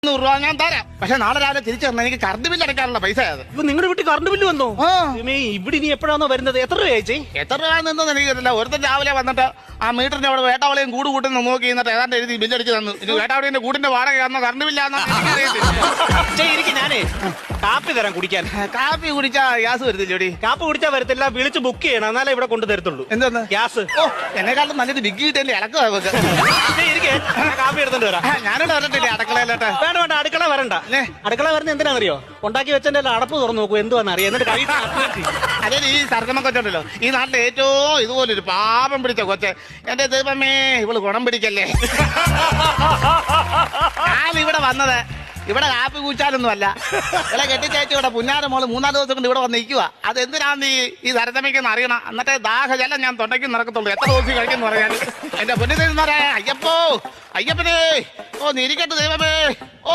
100 രൂപ ഞാൻ തരാം. പക്ഷെ നാളെ രാവിലെ തിരിച്ചു തരണം. എനിക്ക് കറണ്ട് ബില്ല് അടയ്ക്കാനുള്ള പൈസ അത്. ഇപ്പൊ നിങ്ങളുടെ വീട്ടിൽ കറണ്ട് ബില്ല് വന്നോ? ആ. ഇവിടെ ഇനി എപ്പോഴാണോ വരുന്നത്? എത്ര രൂപ ചേച്ചി? എത്ര രൂപ നിന്നെന്ന് എനിക്കറിയില്ല. ഒരുത്തൻ രാവിലെ വന്നിട്ട് ആ മീറ്ററിന്റെ അവിടെ വേട്ടാവളയും കൂട് കൂട്ടുന്ന നോക്കി എന്നിട്ട് ഏതാണ്ട് എഴുതി ബില്ലടിച്ച് തന്നു. ഇത് വേട്ടാവളിന്റെ കൂടിന്റെ വാടകയാണെന്നോ കറണ്ട് ബില്ലാന്നോ എനിക്ക് ഞാനേ കാപ്പി തരാം കുടിക്കാൻ. കാപ്പി കുടിച്ചാ ഗ്യാസ് വരുത്തില്ലോടി? കാപ്പി കുടിച്ചാൽ വരത്തില്ല, വിളിച്ച് ബുക്ക് ചെയ്യണം, എന്നാലേ ഇവിടെ കൊണ്ട് തരത്തുള്ളൂ. എന്തോന്ന് ഗ്യാസ്? ഓ, എന്നെക്കാളും നല്ലത് ബിഗ് കിട്ടല്ലേ ഇളക്കുക. കാപ്പി എടുത്തോണ്ട് വരാം. ഞാനിവിടെ വരട്ടില്ലേ അടുക്കളയിലോട്ട്? വേണ്ട വേണ്ട, അടുക്കള വരണ്ട. അടുക്കള വരുന്ന എന്തിനാണെന്നറിയോ? ഉണ്ടാക്കി വെച്ചതിന്റെ അടപ്പ് തുറന്നു നോക്കൂ എന്തുവാന്ന് അറിയാം. എന്നിട്ട് കഴി അതെ, ഈ സർഗമ കൊച്ചുണ്ടല്ലോ, ഈ നാട്ടിലെ ഏറ്റവും ഇതുപോലൊരു പാപം പിടിച്ച കൊച്ച്. എന്റെ ദൈവമേ, ഇവള് ഗുണം പിടിക്കല്ലേ. ഞാൻ ഇവിടെ വന്നത് ഇവിടെ കാപ്പി കൂച്ചാലൊന്നും അല്ല. ഇവിടെ കെട്ടിച്ചയച്ചു ഇവിടെ പുന്നാര മോള് 3-4 ദിവസം കൊണ്ട് ഇവിടെ വന്ന് നിൽക്കുക. അതെന്തിനാന്ന് ഈ സരസമയ്ക്കെന്ന് അറിയണം. എന്നിട്ട് ദാഹജലം ഞാൻ തൊണ്ടയ്ക്ക് നടക്കത്തുള്ളൂ. എത്ര ദിവസം കഴിക്കുന്നു പറയാൻ. എന്റെ പൊന്നിതെന്ന് പറയാ. അയ്യപ്പോ, അയ്യപ്പനെ, ഓ നിരിക്കട്ടെ ദൈവമേ. ഓ